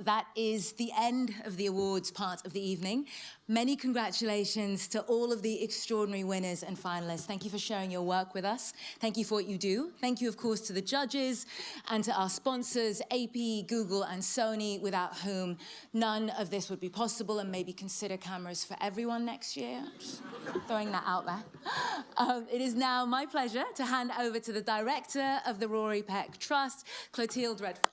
That is the end of the awards part of the evening. Many congratulations to all of the extraordinary winners and finalists. Thank you for sharing your work with us. Thank you for what you do. Thank you, of course, to the judges and to our sponsors, AP, Google, and Sony, without whom none of this would be possible, and maybe consider cameras for everyone next year. Just throwing that out there. It is now my pleasure to hand over to the director of the Rory Peck Trust, Clothilde Redfern.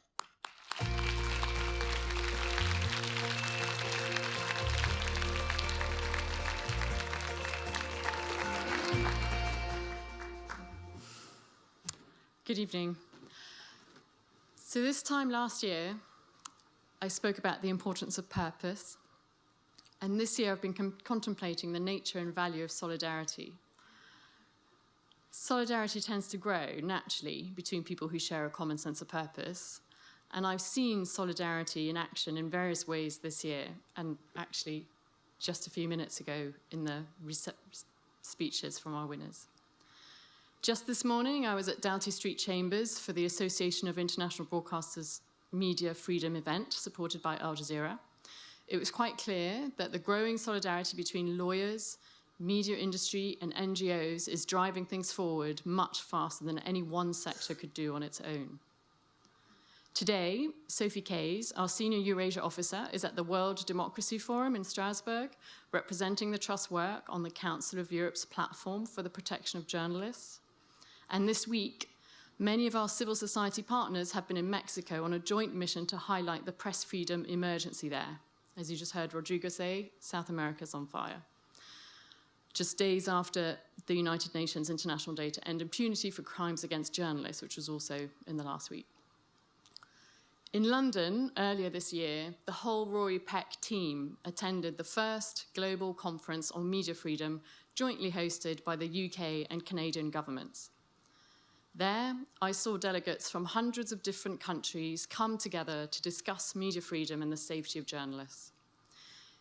Good evening. So this time last year, I spoke about the importance of purpose. And this year, I've been contemplating the nature and value of solidarity. Solidarity tends to grow naturally between people who share a common sense of purpose. And I've seen solidarity in action in various ways this year, and actually just a few minutes ago in the speeches from our winners. Just this morning, I was at Doughty Street Chambers for the Association of International Broadcasters Media Freedom event, supported by Al Jazeera. It was quite clear that the growing solidarity between lawyers, media industry, and NGOs is driving things forward much faster than any one sector could do on its own. Today, Sophie Kays, our senior Eurasia officer, is at the World Democracy Forum in Strasbourg, representing the Trust's work on the Council of Europe's platform for the protection of journalists. And this week, many of our civil society partners have been in Mexico on a joint mission to highlight the press freedom emergency there. As you just heard Rodrigo say, South America's on fire. Just days after the United Nations International Day to End Impunity for Crimes Against Journalists, which was also in the last week. In London, earlier this year, the whole Rory Peck team attended the first global conference on media freedom jointly hosted by the UK and Canadian governments. There, I saw delegates from hundreds of different countries come together to discuss media freedom and the safety of journalists.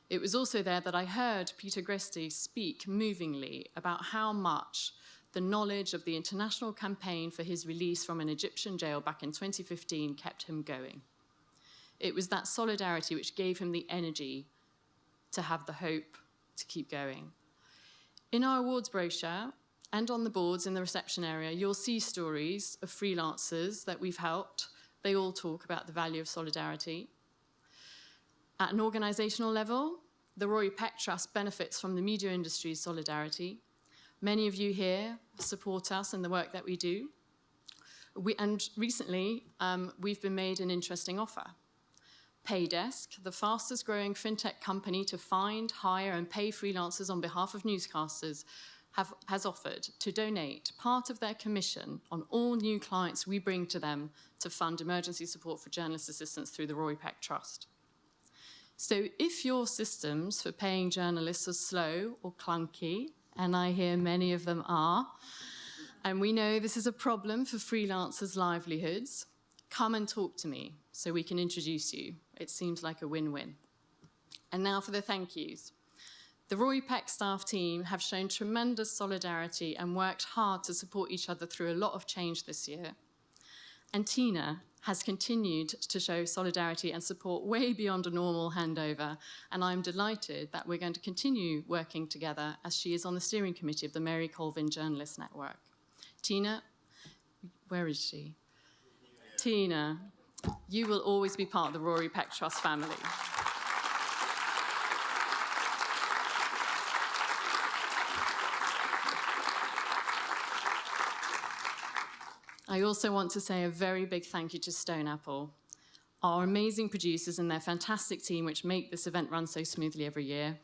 It was also there that I heard Peter Gresti speak movingly about how much the knowledge of the international campaign for his release from an Egyptian jail back in 2015 kept him going. It was that solidarity which gave him the energy to have the hope to keep going. In our awards brochure, and on the boards in the reception area, you'll see stories of freelancers that we've helped. They all talk about the value of solidarity. At an organizational level, the Rory Peck Trust benefits from the media industry's solidarity. Many of you here support us in the work that we do. And recently, we've been made an interesting offer. Paydesk, the fastest growing fintech company to find, hire, and pay freelancers on behalf of newscasters, has offered to donate part of their commission on all new clients we bring to them to fund emergency support for journalist assistance through the Rory Peck Trust. So if your systems for paying journalists are slow or clunky, and I hear many of them are, and we know this is a problem for freelancers' livelihoods, come and talk to me so we can introduce you. It seems like a win-win. And now for the thank yous. The Rory Peck staff team have shown tremendous solidarity and worked hard to support each other through a lot of change this year. And Tina has continued to show solidarity and support way beyond a normal handover, and I'm delighted that we're going to continue working together as she is on the steering committee of the Mary Colvin Journalist Network. Tina, where is she? Tina, you will always be part of the Rory Peck Trust family. I also want to say a very big thank you to Stone Apple, our amazing producers and their fantastic team which make this event run so smoothly every year.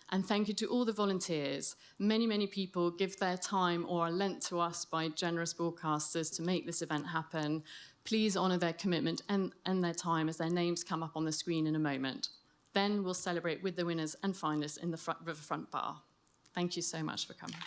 And thank you to all the volunteers. Many, many people give their time or are lent to us by generous broadcasters to make this event happen. Please honour their commitment and their time as their names come up on the screen in a moment. Then we'll celebrate with the winners and finalists in the Riverfront Bar. Thank you so much for coming.